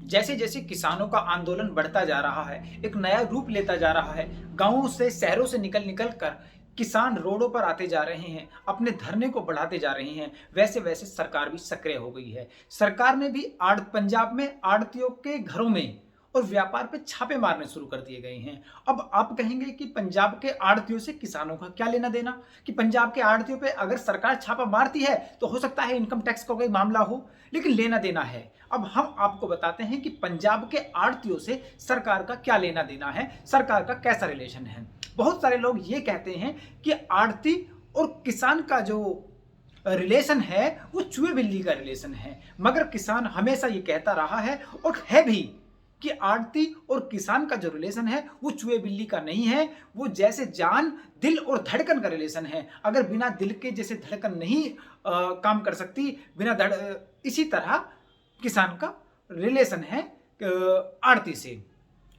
जैसे जैसे किसानों का आंदोलन बढ़ता जा रहा है, एक नया रूप लेता जा रहा है, गांवों से शहरों से निकल निकल कर किसान रोडों पर आते जा रहे हैं, अपने धरने को बढ़ाते जा रहे हैं, वैसे वैसे सरकार भी सक्रिय हो गई है। सरकार ने भी पंजाब में आड़तियों के घरों में और व्यापार पे छापे मारने शुरू कर दिए गए हैं। अब आप कहेंगे कि पंजाब के आड़तियों से किसानों का क्या लेना देना, कि पंजाब के आड़तियों पे अगर सरकार छापा मारती है तो हो सकता है इनकम टैक्स का कोई मामला हो, लेकिन लेना देना है। अब हम आपको बताते हैं कि पंजाब के आड़तियों से सरकार का क्या लेना देना है, सरकार का कैसा रिलेशन है। बहुत सारे लोग ये कहते हैं कि आड़ती और किसान का जो रिलेशन है वो चूहे बिल्ली का रिलेशन है, मगर किसान हमेशा ये कहता रहा है और है भी कि आड़ती और किसान का जो रिलेशन है वो चूहे बिल्ली का नहीं है, वो जैसे जान दिल और धड़कन का रिलेशन है। अगर बिना दिल के जैसे धड़कन नहीं काम कर सकती, इसी तरह किसान का रिलेशन है आड़ती से।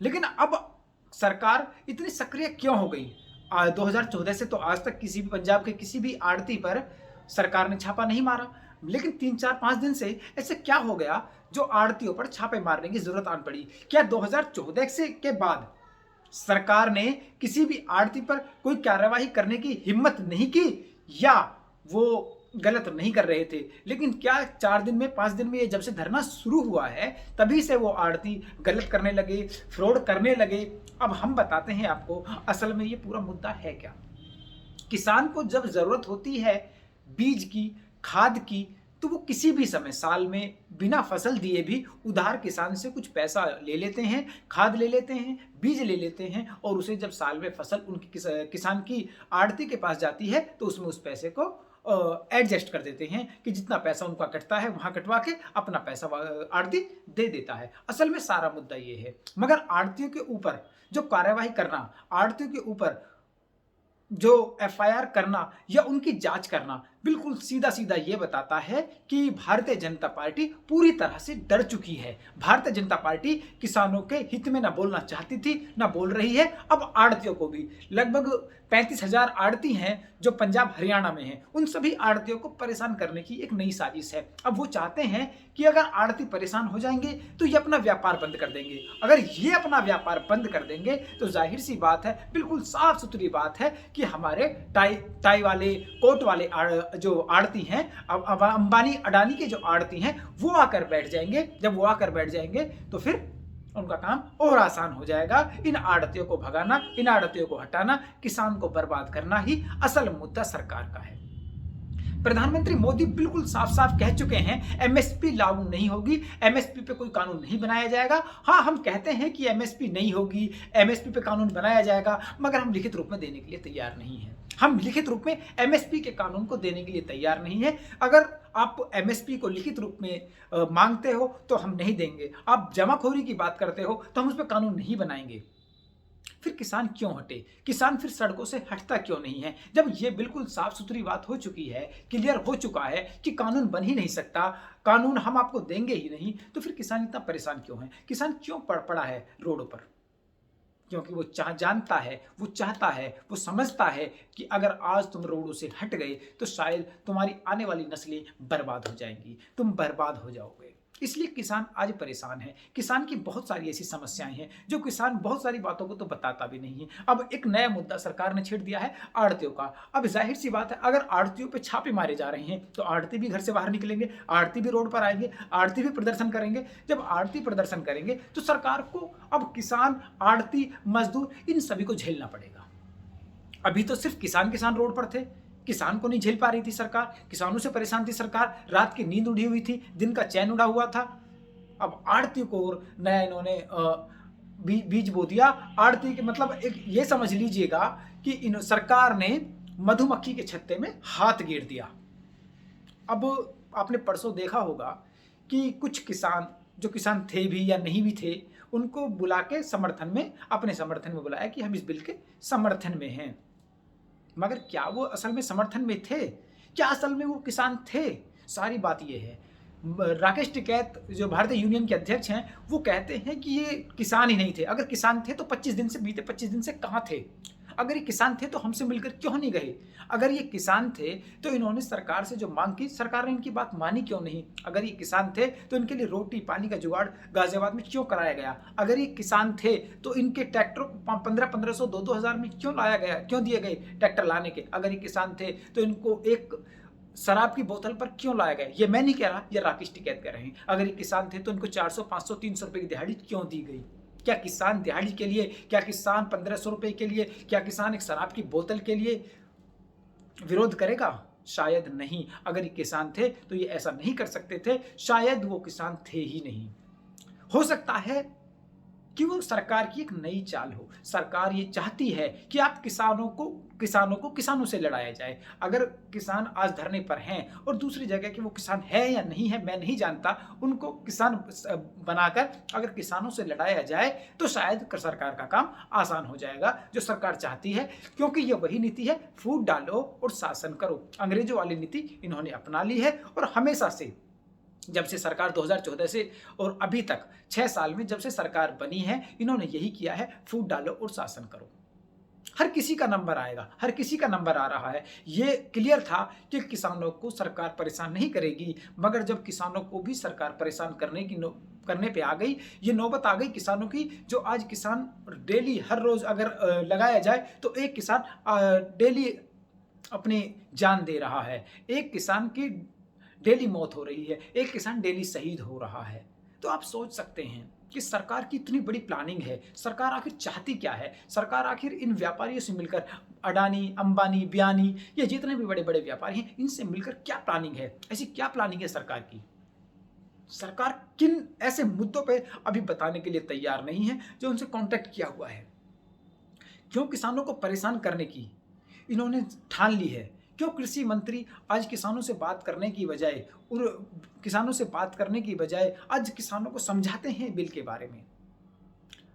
लेकिन अब सरकार इतनी सक्रिय क्यों हो गई? 2014 से तो आज तक किसी भी पंजाब के किसी भी आड़ती पर सरकार ने छापा नहीं मारा, लेकिन 3-4-5 दिन से ऐसे क्या हो गया जो आड़तियों पर छापे मारने की जरूरत आन पड़ी? क्या 2014 से के बाद सरकार ने किसी भी आड़ती पर कोई कार्यवाही करने की हिम्मत नहीं की, या वो गलत नहीं कर रहे थे? लेकिन क्या 4 दिन में 5 दिन में ये जब से धरना शुरू हुआ है तभी से वो आड़ती गलत करने लगे, फ्रॉड करने लगे? अब हम बताते हैं आपको असल में ये पूरा मुद्दा है क्या। किसान को जब जरूरत होती है बीज की, खाद की, तो वो किसी भी समय साल में बिना फसल दिए भी उधार किसान से कुछ पैसा ले लेते हैं, खाद ले लेते हैं, बीज ले लेते हैं, और उसे जब साल में फसल उनकी किसान की आड़ती के पास जाती है तो उसमें उस पैसे को एडजस्ट कर देते हैं कि जितना पैसा उनका कटता है वहां कटवा के अपना पैसा आड़ती दे देता है। असल में सारा मुद्दा ये है। मगर आड़तियों के ऊपर जो कार्यवाही करना, आड़तियों के ऊपर जो एफआईआर करना या उनकी जांच करना बिल्कुल सीधा सीधा ये बताता है कि भारतीय जनता पार्टी पूरी तरह से डर चुकी है। भारतीय जनता पार्टी किसानों के हित में ना बोलना चाहती थी, ना बोल रही है। अब आड़तियों को भी लगभग 35,000 आड़ती हैं जो पंजाब हरियाणा में हैं, उन सभी आड़तियों को परेशान करने की एक नई साजिश है। अब वो चाहते हैं कि अगर आड़ती परेशान हो जाएंगे तो ये अपना व्यापार बंद कर देंगे। अगर ये अपना व्यापार बंद कर देंगे तो जाहिर सी बात है, बिल्कुल साफ सुथरी बात है कि हमारे टाई वाले, कोट वाले जो आड़ती हैं, अब अंबानी अडानी के जो आड़ती हैं वो आकर बैठ जाएंगे। जब वो आकर बैठ जाएंगे तो फिर उनका काम और आसान हो जाएगा। इन आड़तियों को भगाना, इन आड़तियों को हटाना, किसान को बर्बाद करना ही असल मुद्दा सरकार का है। प्रधानमंत्री मोदी बिल्कुल साफ साफ कह चुके हैं एमएसपी लागू नहीं होगी, एमएसपी पे कोई कानून नहीं बनाया जाएगा। हाँ, हम कहते हैं कि एमएसपी नहीं होगी, एमएसपी पे कानून बनाया जाएगा, मगर हम लिखित रूप में देने के लिए तैयार नहीं हैं। हम लिखित रूप में एमएसपी के कानून को देने के लिए तैयार नहीं है। अगर आप एमएसपी को लिखित रूप में मांगते हो तो हम नहीं देंगे। आप जमाखोरी की बात करते हो तो हम उस पर कानून नहीं बनाएंगे। फिर किसान क्यों हटे? किसान फिर सड़कों से हटता क्यों नहीं है? जब ये बिल्कुल साफ सुथरी बात हो चुकी है, क्लियर हो चुका है कि कानून बन ही नहीं सकता, कानून हम आपको देंगे ही नहीं, तो फिर किसान इतना परेशान क्यों है? किसान क्यों पड़ा है रोडों पर? क्योंकि वो जानता है, वो चाहता है, वो समझता है कि अगर आज तुम रोडों से हट गए तो शायद तुम्हारी आने वाली नस्लें बर्बाद हो जाएंगी, तुम बर्बाद हो जाओगे। इसलिए किसान आज परेशान है। किसान की बहुत सारी ऐसी समस्याएं हैं जो किसान बहुत सारी बातों को तो बताता भी नहीं है। अब एक नया मुद्दा सरकार ने छेड़ दिया है आड़तियों का। अब जाहिर सी बात है, अगर आड़तियों पे छापे मारे जा रहे हैं तो आड़ती भी घर से बाहर निकलेंगे, आड़ती भी रोड पर आएंगे, आड़ती भी प्रदर्शन करेंगे। जब आड़ती प्रदर्शन करेंगे तो सरकार को अब किसान, आड़ती, मजदूर, इन सभी को झेलना पड़ेगा। अभी तो सिर्फ किसान रोड पर थे, किसान को नहीं झेल पा रही थी सरकार, किसानों से परेशान थी सरकार, रात की नींद उड़ी हुई थी, दिन का चैन उड़ा हुआ था। अब आड़ती को नया इन्होंने बीज बो दिया। आड़ती के मतलब एक ये समझ लीजिएगा कि इन सरकार ने मधुमक्खी के छत्ते में हाथ गेर दिया। अब आपने परसों देखा होगा कि कुछ किसान, जो किसान थे भी या नहीं भी थे, उनको बुला के समर्थन में, अपने समर्थन में बुलाया कि हम इस बिल के समर्थन में हैं। मगर क्या वो असल में समर्थन में थे? क्या असल में वो किसान थे? सारी बात ये है। राकेश टिकैत जो भारतीय यूनियन के अध्यक्ष हैं, वो कहते हैं कि ये किसान ही नहीं थे। अगर किसान थे तो 25 दिन से, बीते 25 दिन से कहाँ थे? अगर ये किसान थे तो हमसे मिलकर क्यों नहीं गए? अगर ये किसान थे तो इन्होंने सरकार से जो मांग की, सरकार ने इनकी बात मानी क्यों नहीं? अगर ये किसान थे तो इनके लिए रोटी पानी का जुगाड़ गाजियाबाद में क्यों कराया गया? अगर ये किसान थे तो इनके ट्रैक्टर 1500 2-2000 में क्यों लाया गया, क्यों दिए गए ट्रैक्टर लाने के? अगर ये किसान थे तो इनको एक शराब की बोतल पर क्यों लाया गया? ये मैं नहीं कह रहा, ये राकेश टिकैत कह रहे हैं। अगर ये किसान थे तो इनको 400 500 300 रुपए की दिहाड़ी क्यों दी गई? क्या किसान दिहाड़ी के लिए, क्या किसान 1500 रुपए के लिए, क्या किसान एक शराब की बोतल के लिए विरोध करेगा? शायद नहीं। अगर ये किसान थे तो ये ऐसा नहीं कर सकते थे, शायद वो किसान थे ही नहीं। हो सकता है कि वो सरकार की एक नई चाल हो। सरकार ये चाहती है कि आप किसानों से लड़ाया जाए। अगर किसान आज धरने पर हैं और दूसरी जगह के वो किसान है या नहीं है मैं नहीं जानता, उनको किसान बनाकर अगर किसानों से लड़ाया जाए तो शायद सरकार का काम आसान हो जाएगा, जो सरकार चाहती है। क्योंकि ये वही नीति है, फूट डालो और शासन करो। अंग्रेजों वाली नीति इन्होंने अपना ली है और हमेशा से, जब से सरकार 2014 से और अभी तक 6 साल में जब से सरकार बनी है, इन्होंने यही किया है, फूट डालो और शासन करो। हर किसी का नंबर आएगा, हर किसी का नंबर आ रहा है। ये क्लियर था कि किसानों को सरकार परेशान नहीं करेगी, मगर जब किसानों को भी सरकार परेशान करने पे आ गई, ये नौबत आ गई किसानों की, जो आज किसान डेली हर रोज अगर लगाया जाए तो एक किसान डेली अपनी जान दे रहा है, एक किसान की डेली मौत हो रही है, एक किसान डेली शहीद हो रहा है। तो आप सोच सकते हैं कि सरकार की इतनी बड़ी प्लानिंग है, सरकार आखिर चाहती क्या है? सरकार आखिर इन व्यापारियों से मिलकर, अडानी, अंबानी, बियानी, ये जितने भी बड़े बड़े व्यापारी हैं, इनसे मिलकर क्या प्लानिंग है? ऐसी क्या प्लानिंग है सरकार की? सरकार किन ऐसे मुद्दों पे अभी बताने के लिए तैयार नहीं है जो उनसे कॉन्टेक्ट किया हुआ है? क्यों किसानों को परेशान करने की इन्होंने ठान ली है? क्यों कृषि मंत्री आज किसानों से बात करने की बजाय और किसानों से बात करने की बजाय आज किसानों को समझाते हैं बिल के बारे में?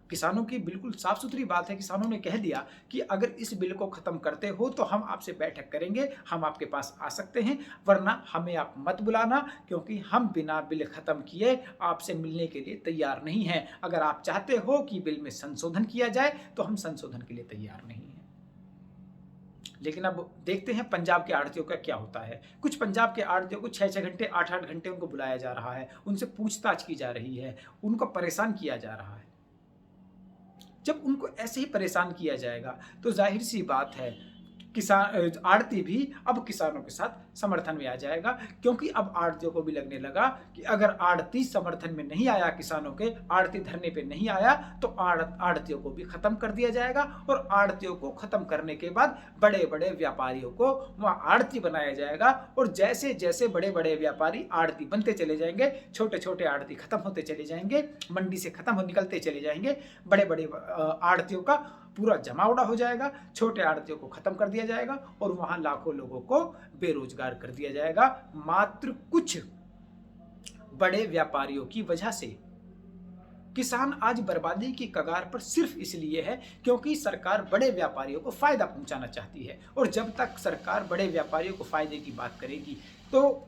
किसानों की बिल्कुल साफ सुथरी बात है, किसानों ने कह दिया कि अगर इस बिल को खत्म करते हो तो हम आपसे बैठक करेंगे, हम आपके पास आ सकते हैं, वरना हमें आप मत बुलाना, क्योंकि हम बिना बिल खत्म किए आपसे मिलने के लिए तैयार नहीं हैं। अगर आप चाहते हो कि बिल में संशोधन किया जाए तो हम संशोधन के लिए तैयार नहीं हैं। लेकिन अब देखते हैं पंजाब के आढ़तियों का क्या होता है। कुछ पंजाब के आढ़तियों को 6-6 घंटे 8-8 घंटे उनको बुलाया जा रहा है, उनसे पूछताछ की जा रही है, उनको परेशान किया जा रहा है। जब उनको ऐसे ही परेशान किया जाएगा तो जाहिर सी बात है किसान आड़ती भी अब किसानों के साथ समर्थन में आ जाएगा, क्योंकि अब आड़तियों को भी लगने लगा कि अगर आड़ती समर्थन में नहीं आया, किसानों के आड़ती धरने पे नहीं आया, तो आड़तियों को भी खत्म कर दिया जाएगा। और आड़तियों को खत्म करने के बाद बड़े बड़े व्यापारियों को वहां आड़ती बनाया जाएगा। और जैसे जैसे बड़े बड़े व्यापारी आड़ती बनते चले जाएंगे, छोटे छोटे आड़ती खत्म होते चले जाएंगे, मंडी से खत्म हो निकलते चले जाएंगे, बड़े बड़े आड़तियों का पूरा जमावड़ा हो जाएगा, छोटे आड़तियों को खत्म कर दिया जाएगा और वहां लाखों लोगों को बेरोजगार कर दिया जाएगा, मात्र कुछ बड़े व्यापारियों की वजह से। किसान आज बर्बादी की कगार पर सिर्फ इसलिए है क्योंकि सरकार बड़े व्यापारियों को फायदा पहुंचाना चाहती है। और जब तक सरकार बड़े व्यापारियों को फायदे की बात करेगी तो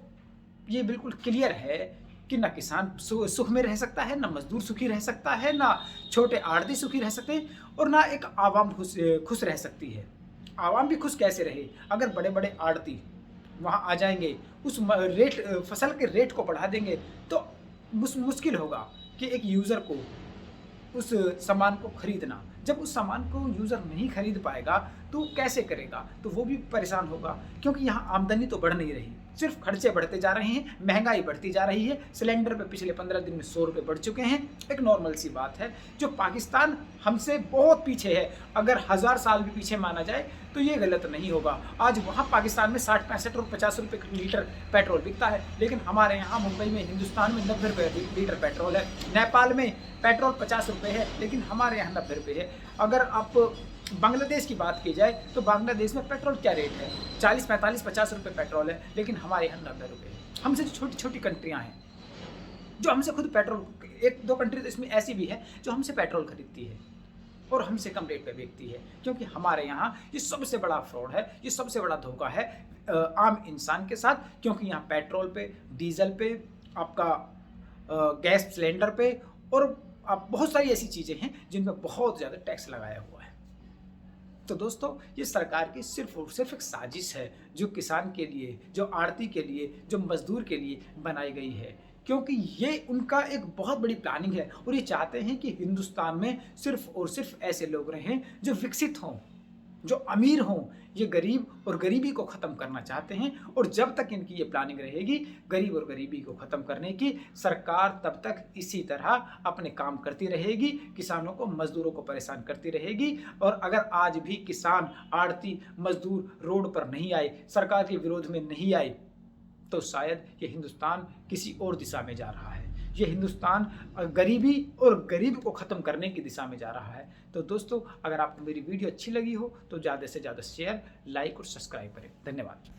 ये बिल्कुल क्लियर है कि ना किसान सुख में रह सकता है, ना मजदूर सुखी रह सकता है, ना छोटे आड़ती सुखी रह सकते हैं, और ना एक आवाम खुश रह सकती है। आवाम भी खुश कैसे रहे अगर बड़े बड़े आड़ती वहाँ आ जाएंगे, उस फसल के रेट को बढ़ा देंगे, तो मुश्किल होगा कि एक यूज़र को उस सामान को खरीदना। जब उस सामान को यूज़र नहीं खरीद पाएगा तो कैसे करेगा? तो वो भी परेशान होगा, क्योंकि यहाँ आमदनी तो बढ़ नहीं रही, सिर्फ खर्चे बढ़ते जा रहे हैं, महंगाई बढ़ती जा रही है। सिलेंडर पे पिछले 15 दिन में 100 रुपये बढ़ चुके हैं। एक नॉर्मल सी बात है, जो पाकिस्तान हमसे बहुत पीछे है, अगर 1000 साल भी पीछे माना जाए तो ये गलत नहीं होगा। आज वहाँ पाकिस्तान में 60, 65 और 50 रुपये लीटर पेट्रोल बिकता है, लेकिन हमारे यहाँ मुंबई में, हिंदुस्तान में 90 रुपये लीटर पेट्रोल है। नेपाल में पेट्रोल 50 रुपये है, लेकिन हमारे यहाँ 90 रुपये है। अगर आप बांग्लादेश की बात की जाए तो बांग्लादेश में पेट्रोल क्या रेट है? 40, 45, 50 रुपये पेट्रोल है, लेकिन हमारे यहाँ 90 रुपये है। हमसे जो छोटी छोटी कंट्रियाँ हैं जो हमसे खुद पेट्रोल, 1-2 कंट्री तो इसमें ऐसी भी है जो हमसे पेट्रोल खरीदती है और हमसे कम रेट पे बेचती है, क्योंकि हमारे यहाँ ये सबसे बड़ा फ्रॉड है, ये सबसे बड़ा धोखा है आम इंसान के साथ। क्योंकि यहाँ पेट्रोल पे, डीजल पे, आपका गैस सिलेंडर पे और आप बहुत सारी ऐसी चीज़ें हैं जिन पर बहुत ज़्यादा टैक्स लगाया हुआ है। तो दोस्तों, ये सरकार की सिर्फ और सिर्फ एक साजिश है, जो किसान के लिए, जो आड़ती के लिए, जो मजदूर के लिए बनाई गई है। क्योंकि ये उनका एक बहुत बड़ी प्लानिंग है और ये चाहते हैं कि हिंदुस्तान में सिर्फ और सिर्फ ऐसे लोग रहें जो विकसित हों, जो अमीर हों। ये गरीब और गरीबी को ख़त्म करना चाहते हैं और जब तक इनकी ये प्लानिंग रहेगी गरीब और गरीबी को ख़त्म करने की, सरकार तब तक इसी तरह अपने काम करती रहेगी, किसानों को, मजदूरों को परेशान करती रहेगी। और अगर आज भी किसान, आड़ती, मजदूर रोड पर नहीं आए, सरकार के विरोध में नहीं आए, तो शायद ये हिंदुस्तान किसी और दिशा में जा रहा है। ये हिंदुस्तान गरीबी और गरीब को ख़त्म करने की दिशा में जा रहा है। तो दोस्तों, अगर आपको मेरी वीडियो अच्छी लगी हो तो ज़्यादा से ज़्यादा शेयर, लाइक और सब्सक्राइब करें। धन्यवाद।